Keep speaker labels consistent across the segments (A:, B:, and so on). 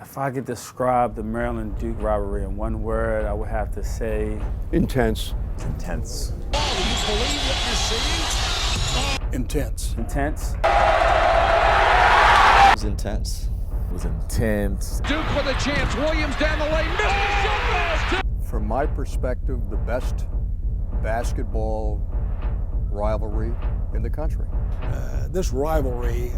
A: If I could describe the Maryland-Duke rivalry in one word, I would have to say...
B: intense.
C: It's intense.
D: Do you believe what you're seeing?
B: Intense.
A: Intense.
E: It was intense.
C: It was intense.
D: Duke with a chance. Williams down the lane. Missed.
B: From my perspective, the best basketball rivalry in the country.
F: This rivalry,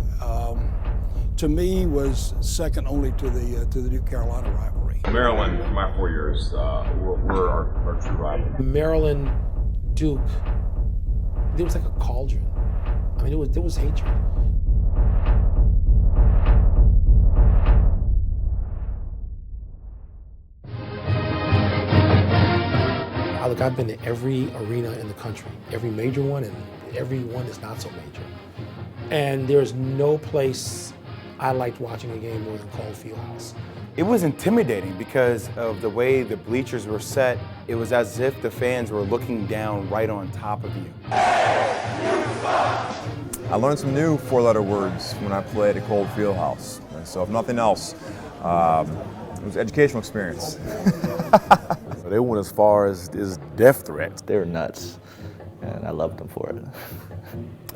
F: to me, was second only to the Duke-Carolina rivalry.
G: Maryland, for my 4 years, were our true rival.
H: Maryland, Duke, there was like a cauldron. I mean, there was hatred. Look, I've been to every arena in the country, every major one and every one that's not so major. And there's no place I liked watching a game more than Cole Fieldhouse.
E: It was intimidating because of the way the bleachers were set. It was as if the fans were looking down right on top of you.
C: I learned some new four-letter words when I played at Cole Fieldhouse. So if nothing else, it was an educational experience.
G: They went as far as death threats.
E: They were nuts, and I loved them for it.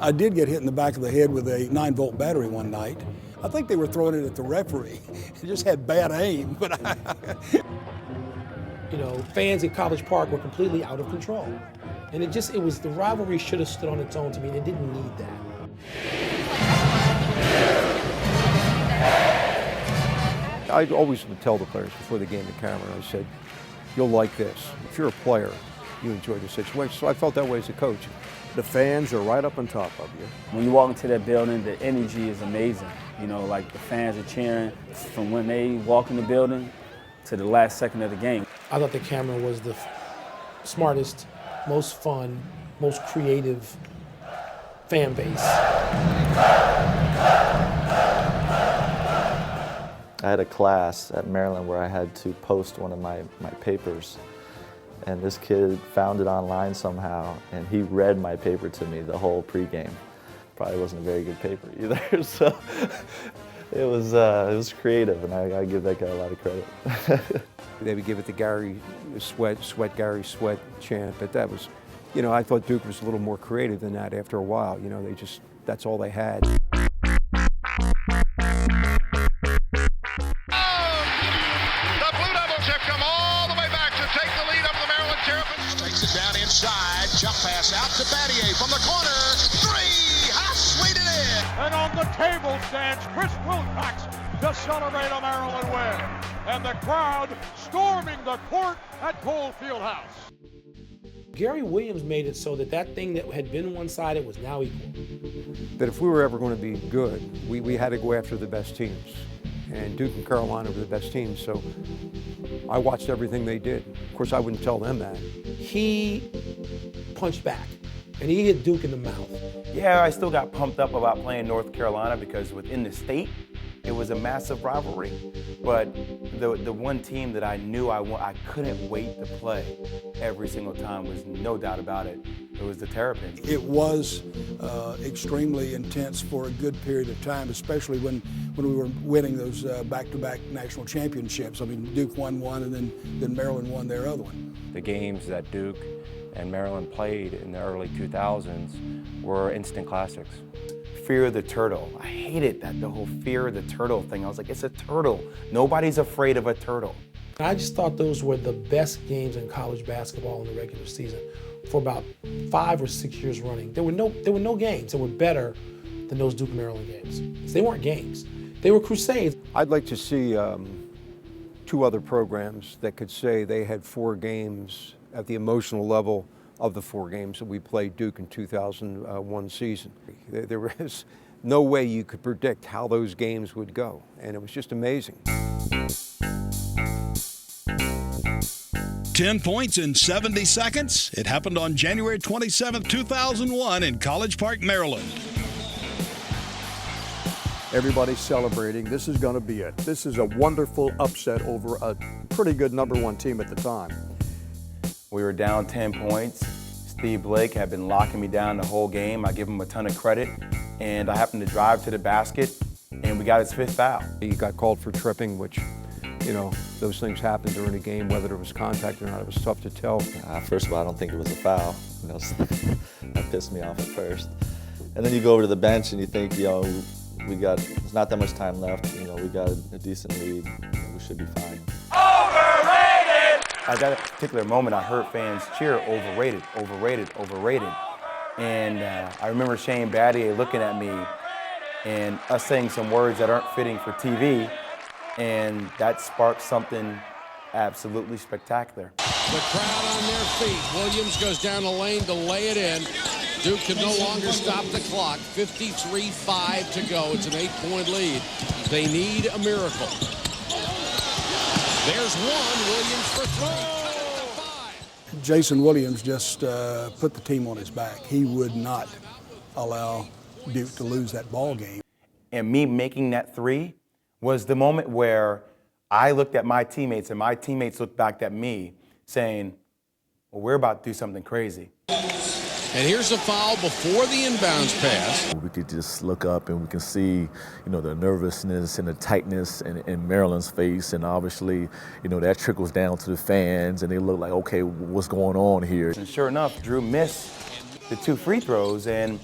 F: I did get hit in the back of the head with a 9-volt battery one night. I think they were throwing it at the referee. It just had bad aim, but
H: You know, fans at College Park were completely out of control. And the rivalry should have stood on its own to me, and it didn't need that.
B: I always would tell the players before the game to Cameron, I said, you'll like this. If you're a player, you enjoy the situation. So I felt that way as a coach. The fans are right up on top of you.
A: When you walk into that building, the energy is amazing. You know, like the fans are cheering from when they walk in the building to the last second of the game.
H: I thought that Cameron was the smartest, most fun, most creative fan base.
E: I had a class at Maryland where I had to post one of my papers, and this kid found it online somehow, and he read my paper to me the whole pregame. Probably wasn't a very good paper either, so it was creative, and I give that guy a lot of credit.
B: They would give it the Gary Sweat, Gary Sweat chant, but that was, you know, I thought Duke was a little more creative than that after a while. You know, that's all they had.
D: Takes it down inside, jump pass out to Battier from the corner, three, how sweet it is!
I: And on the table stands Chris Wilcox to celebrate a Maryland win. And the crowd storming the court at Cole Fieldhouse.
H: Gary Williams made it so that thing that had been one-sided was now equal.
B: That if we were ever going to be good, we had to go after the best teams. And Duke and Carolina were the best teams, so I watched everything they did. Of course, I wouldn't tell them that.
H: He punched back, and he hit Duke in the mouth.
E: Yeah, I still got pumped up about playing North Carolina because within the state, it was a massive rivalry. But the one team that I knew I couldn't wait to play every single time was no doubt about it. It was the Terrapins.
F: it was extremely intense for a good period of time, especially when we were winning those back-to-back national championships. I mean, Duke won one, and then Maryland won their other one.
J: The games that Duke and Maryland played in the early 2000s were instant classics.
E: Fear of the turtle. I hated that, the whole fear of the turtle thing. I was like, it's a turtle. Nobody's afraid of a turtle.
H: I just thought those were the best games in college basketball in the regular season for about 5 or 6 years running. There were no games that were better than those Duke Maryland games. They weren't games. They were crusades.
B: I'd like to see 2 other programs that could say they had 4 games at the emotional level of the 4 games that we played Duke in 2001 season. There was no way you could predict how those games would go, and it was just amazing.
K: 10 points in 70 seconds. It happened on January 27, 2001 in College Park, Maryland.
B: Everybody's celebrating. This is going to be it. This is a wonderful upset over a pretty good #1 team at the time.
E: We were down 10 points. Steve Blake had been locking me down the whole game. I give him a ton of credit. And I happened to drive to the basket, and we got his 5th foul.
B: He got called for tripping, which you know, those things happened during a game, whether it was contact or not. It was tough to tell.
E: First of all, I don't think it was a foul. You know, that pissed me off at first. And then you go over to the bench and you think, you know, there's not that much time left. You know, we got a decent lead. We should be fine.
L: Overrated! At that particular moment, I heard fans cheer, overrated, overrated, overrated. And I remember Shane Battier looking at me and us saying some words that aren't fitting for TV. And that sparked something absolutely spectacular.
M: The crowd on their feet. Williams goes down the lane to lay it in. Duke can no longer stop the clock. 53-5 to go. It's an 8-point lead. They need a miracle. There's one. Williams for three.
F: Jason Williams just put the team on his back. He would not allow Duke to lose that ball game.
L: And me making that three was the moment where I looked at my teammates and my teammates looked back at me saying, well, we're about to do something crazy.
M: And here's a foul before the inbounds pass.
G: We could just look up and we can see, you know, the nervousness and the tightness in Maryland's face, and obviously, you know, that trickles down to the fans, and they look like, okay, what's going on here?
L: And sure enough, Drew missed the 2 free throws, and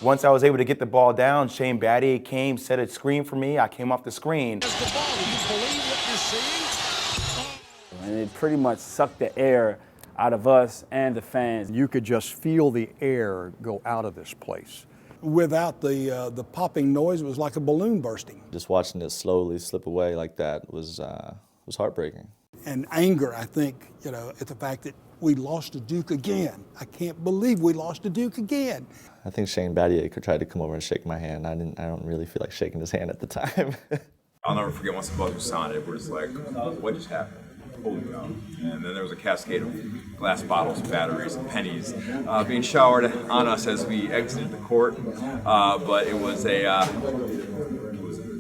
L: once I was able to get the ball down, Shane Battier came, set a screen for me. I came off the screen.
M: There's the ball. Do you believe what you're seeing?
A: And it pretty much sucked the air out of us and the fans.
B: You could just feel the air go out of this place.
F: Without the popping noise, it was like a balloon bursting.
E: Just watching it slowly slip away like that was heartbreaking.
F: And anger, I think, you know, at the fact that we lost to Duke again. I can't believe we lost to Duke again.
E: I think Shane Battier could try to come over and shake my hand. I don't really feel like shaking his hand at the time.
C: I'll never forget once the buzzer sounded, we're just like, what just happened? Holy cow. And then there was a cascade of glass bottles, batteries, and pennies being showered on us as we exited the court. But it was a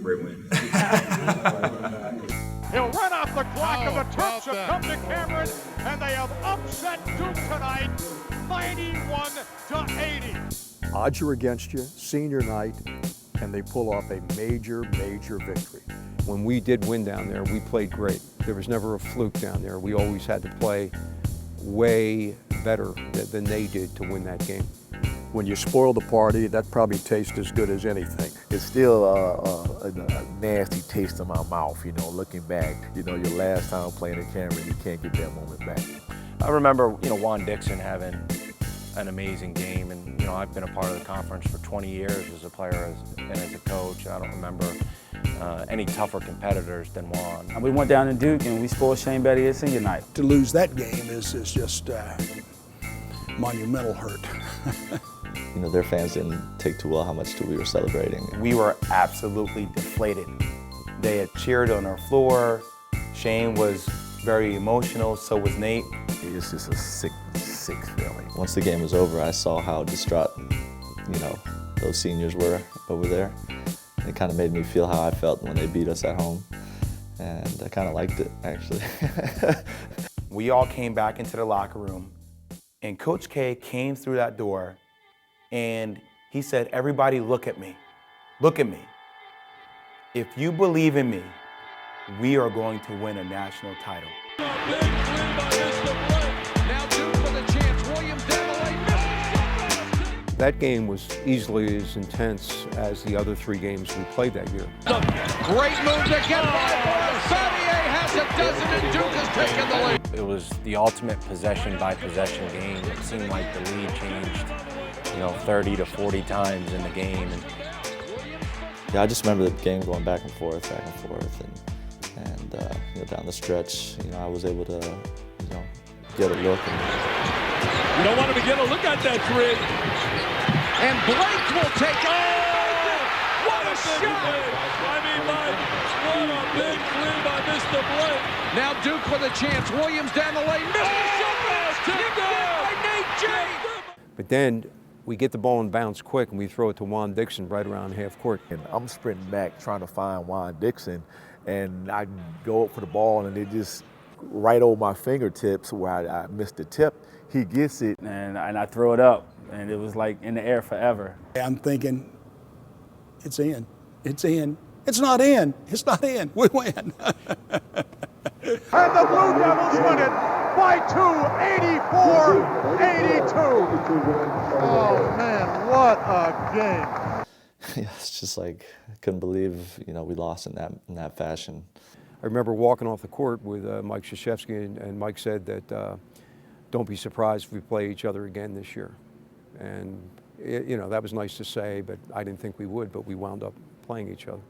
C: great win.
I: He'll run off the clock, and the Terps have come to Cameron, and they have upset Duke tonight, 91-80.
B: Odds are against you, senior night, and they pull off a major, major victory. When we did win down there, we played great. There was never a fluke down there. We always had to play way better than they did to win that game. When you spoil the party, that probably tastes as good as anything.
G: It's still a nasty taste in my mouth, you know, looking back. You know, your last time playing in Cameron, you can't get that moment back.
J: I remember, you know, JUAN DIXON having an amazing game, and, you know, I've been a part of the conference for 20 years as a player and as a coach. I don't remember any tougher competitors than JUAN.
A: And we went down to Duke and we spoiled Shane Battier senior night.
F: To lose that game is just monumental hurt.
E: You know, their fans didn't take too well how much we were celebrating.
L: We were absolutely deflated. They had cheered on our floor. Shane was very emotional, so was Nate.
G: It's just a sick feeling.
E: Once the game was over, I saw how distraught, you know, those seniors were over there. It kind of made me feel how I felt when they beat us at home, and I kind of liked it, actually.
L: We all came back into the locker room, and Coach K came through that door, and he said, everybody look at me. Look at me. If you believe in me, we are going to win a national title.
B: That game was easily as intense as the other 3 games we played that year.
M: Great move to get by. Battier has a dozen, and Duke has taken the lead.
J: It was the ultimate possession-by-possession game. It seemed like the lead changed, you know, 30 to 40 times in the game.
E: Yeah, I just remember the game going back and forth, and you know, down the stretch, you know, I was able to, you know, get a look.
I: You don't want him to get a look at that three.
M: And Blake will take it. What a shot!
I: I mean, Mike, what a big three by Mr. Blake.
M: Now Duke with a chance. Williams down the lane. Missed the shot pass. Tipped by Nate James.
B: But then we get the ball and bounce quick, and we throw it to JUAN DIXON right around half court.
G: And I'm sprinting back trying to find JUAN DIXON, and I go up for the ball, and it just right over my fingertips where I missed the tip. He gets it.
A: And I throw it up, and it was like in the air forever.
F: I'm thinking, it's in. It's in. It's not in. It's not in. We win.
I: And the Blue Devils win it by 2, 84-82. Oh, man, what a game.
E: Yeah, it's just like, I couldn't believe, we lost in that fashion.
B: I remember walking off the court with Mike Krzyzewski, and Mike said that don't be surprised if we play each other again this year. And, that was nice to say, but I didn't think we would, but we wound up playing each other.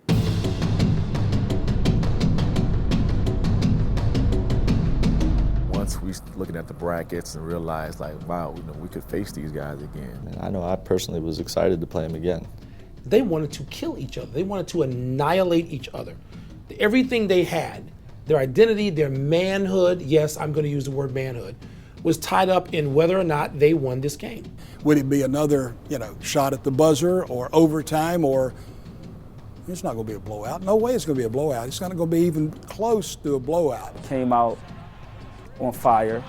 G: Once we looking at the brackets and realized, like, wow, we could face these guys again.
E: And I know I personally was excited to play them again.
H: They wanted to kill each other. They wanted to annihilate each other. Everything they had, their identity, their manhood, yes, I'm going to use the word manhood, was tied up in whether or not they won this game.
F: Would it be another, shot at the buzzer or overtime, or it's not going to be a blowout? No way it's going to be a blowout. It's not going to be even close to a blowout.
A: Came out on fire.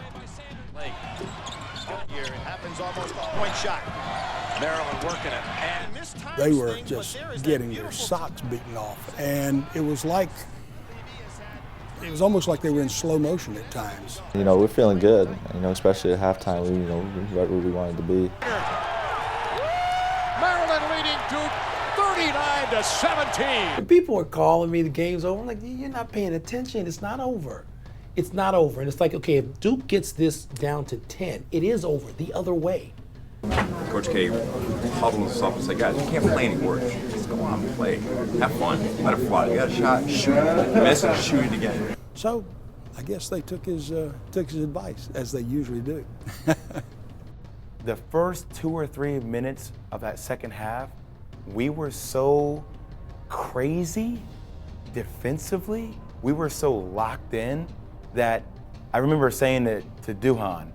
D: Here it happens almost a point shot. Maryland working it. And this time
F: they were just getting their socks beaten off, and it was almost like they were in slow motion at times.
E: We're feeling good, especially at halftime. We're right where we wanted to be.
I: Maryland leading Duke 39-17.
H: People are calling me the game's over. I'm like, you're not paying attention. It's not over. It's not over. And it's like, okay, if Duke gets this down to 10, it is over the other way.
C: Coach K huddles us up and said, guys, you can't play anymore. Just go on and play. Have fun. Let it fly. You got a shot, shoot it. Miss it, shoot it again.
F: So I guess they took his advice, as they usually do.
L: The first 2 or 3 minutes of that second half, we were so crazy defensively. We were so locked in that I remember saying it to Duhan,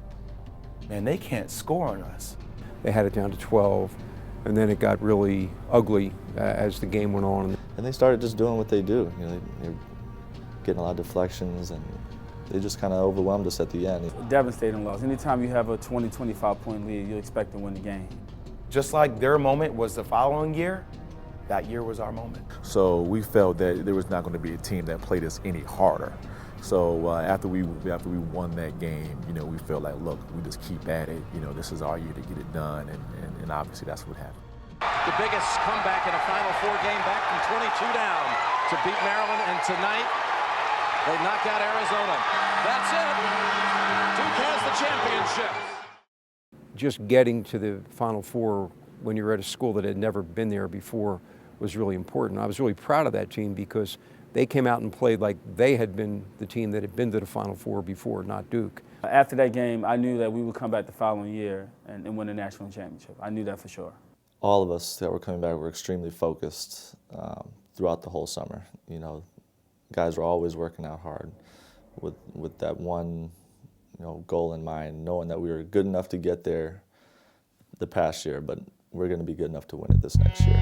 L: man, they can't score on us.
B: They had it down to 12, and then it got really ugly as the game went on.
E: And they started just doing what they do. They were getting a lot of deflections, and they just kind of overwhelmed us at the end.
A: Devastating loss. Anytime you have a 20, 25-point lead, you expect to win the game.
L: Just like their moment was the following year, that year was our moment.
G: So we felt that there was not going to be a team that played us any harder. So after we won that game, we felt like, look, we just keep at it. This is our year to get it done, and obviously that's what happened.
J: The biggest comeback in a Final Four game, back from 22 down to beat Maryland, and tonight they knock out Arizona. That's it. Duke has the championship.
B: Just getting to the Final Four when you're at a school that had never been there before was really important. I was really proud of that team because they came out and played like they had been the team that had been to the Final Four before, not Duke.
A: After that game, I knew that we would come back the following year and win the national championship. I knew that for sure.
E: All of us that were coming back were extremely focused throughout the whole summer. Guys were always working out hard with that one goal in mind, knowing that we were good enough to get there the past year, but we're going to be good enough to win it this next year.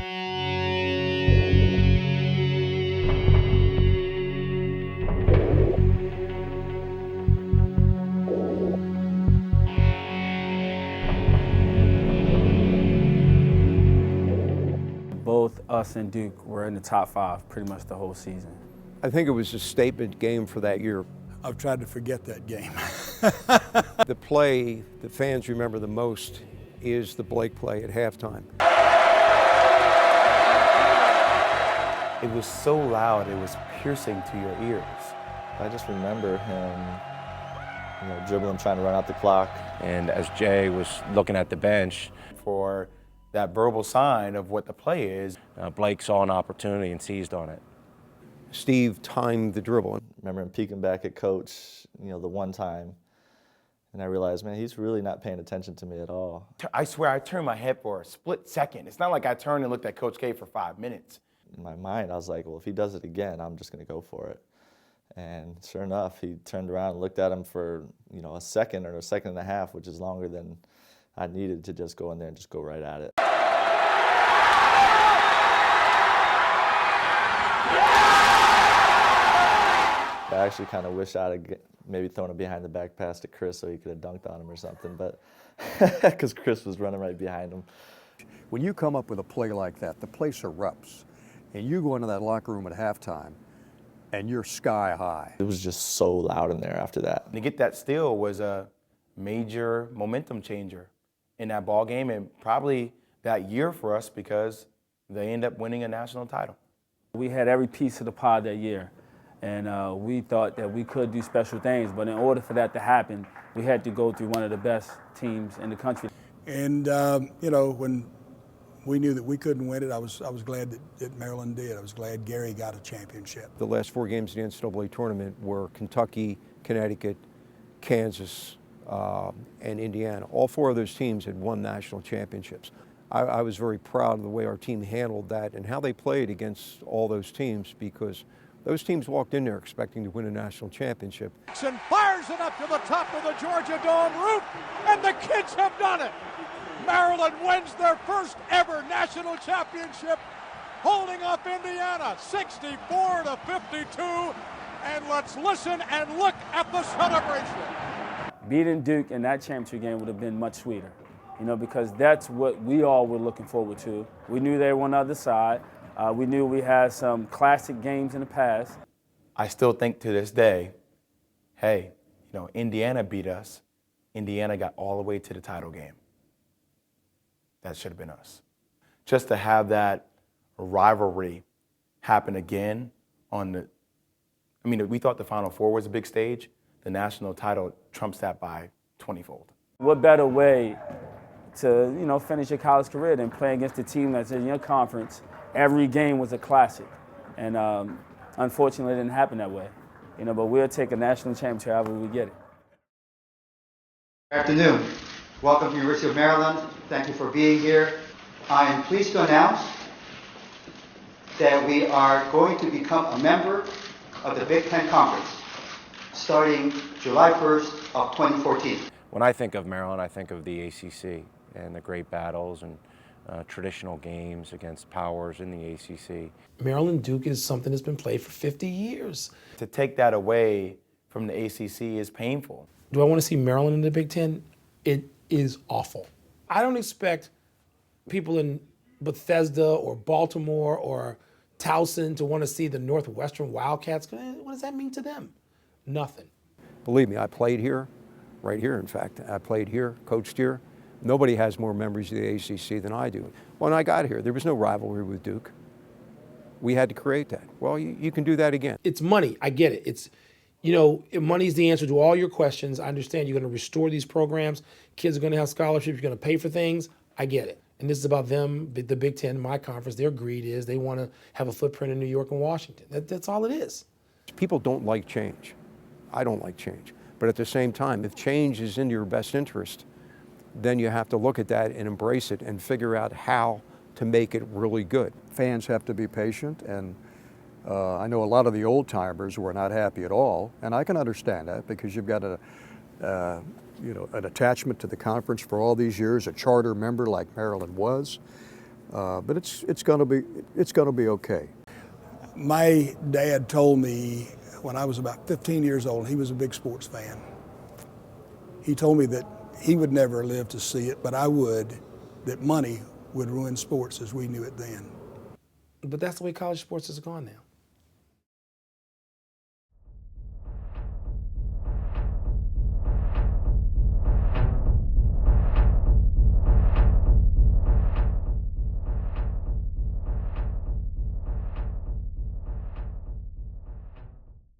A: Both us and Duke were in the top 5 pretty much the whole season.
B: I think it was a statement game for that year.
F: I've tried to forget that game.
B: The play the fans remember the most is the Blake play at halftime.
L: It was so loud, it was piercing to your ears.
E: I just remember him, dribbling, trying to run out the clock.
J: And as Jay was looking at the bench,
L: For that verbal sign of what the play is.
J: Blake saw an opportunity and seized on it.
B: Steve timed the dribble.
E: I remember him peeking back at Coach, the one time, and I realized, man, he's really not paying attention to me at all.
L: I swear, I turned my head for a split second. It's not like I turned and looked at Coach K for 5 minutes.
E: In my mind, I was like, well, if he does it again, I'm just going to go for it. And sure enough, he turned around and looked at him for, a second or a second and a half, which is longer than I needed to just go in there and just go right at it. I actually kind of wish I'd have maybe thrown a behind the back pass to Chris so he could have dunked on him or something, but because Chris was running right behind him.
N: When you come up with a play like that, the place erupts, and you go into that locker room at halftime,
B: and you're sky high.
E: It was just so loud in there after that.
L: To get that steal was a major momentum changer in that ball game, and probably that year for us because they end up winning a national title.
A: We had every piece of the pie that year, and we thought that we could do special things, but in order for that to happen, we had to go through one of the best teams in the country.
F: And, you know, when we knew that we couldn't win it, I was glad that Maryland did. I was glad Gary got a championship.
B: The last 4 games in the NCAA tournament were Kentucky, Connecticut, Kansas, and Indiana. All 4 of those teams had won national championships. I was very proud of the way our team handled that and how they played against all those teams, because those teams walked in there expecting to win a national championship.
I: Dixon fires it up to the top of the Georgia Dome roof, and the kids have done it. Maryland wins their first ever national championship, holding up Indiana 64-52. And let's listen and look at the celebration.
A: Beating Duke in that championship game would have been much sweeter, you know, because that's what we all were looking forward to. We knew they were on the other side. We knew we had some classic games in the past.
L: I still think to this day, hey, you know, Indiana beat us. Indiana got all the way to the title game. That should have been us. Just to have that rivalry happen again on the, I mean, we thought the Final Four was a big stage. The national title trumps that by 20-fold.
A: What better way to, you know, finish your college career than play against a team that's in your conference? Every game was a classic, and unfortunately it didn't happen that way. You know, but we'll take a national championship however we get it.
N: Good afternoon. Welcome to the University of Maryland. Thank you for being here. I am pleased to announce that we are going to become a member of the Big Ten Conference starting July 1st of 2014.
J: When I think of Maryland, I think of the ACC and the great battles and traditional games against powers in the ACC.
H: Maryland Duke is something that's been played for 50 years.
L: To take that away from the ACC is painful.
H: Do I want to see Maryland in the Big Ten? It is awful. I don't expect people in Bethesda or Baltimore or Towson to want to see the Northwestern Wildcats. What does that mean to them? Nothing.
B: Believe me, I played here, right here in fact. I played here, coached here. Nobody has more memories of the ACC than I do. When I got here, there was no rivalry with Duke. We had to create that. Well, you can do that again.
H: It's money. I get it. It's, you know, money is the answer to all your questions. I understand you're going to restore these programs. Kids are going to have scholarships. You're going to pay for things. I get it. And this is about them, the Big Ten, my conference. Their greed is they want to have a footprint in New York and Washington. That's all it is.
B: People don't like change. I don't like change. But at the same time, if change is in your best interest, then you have to look at that and embrace it and figure out how to make it really good.
O: Fans have to be patient, and I know a lot of the old timers were not happy at all, and I can understand that because you've got an attachment to the conference for all these years, a charter member like Maryland was, but it's going to be okay.
F: My dad told me when I was about 15 years old, he was a big sports fan. He told me that he would never live to see it, but I would, that money would ruin sports as we knew it then.
H: But that's the way college sports has gone now.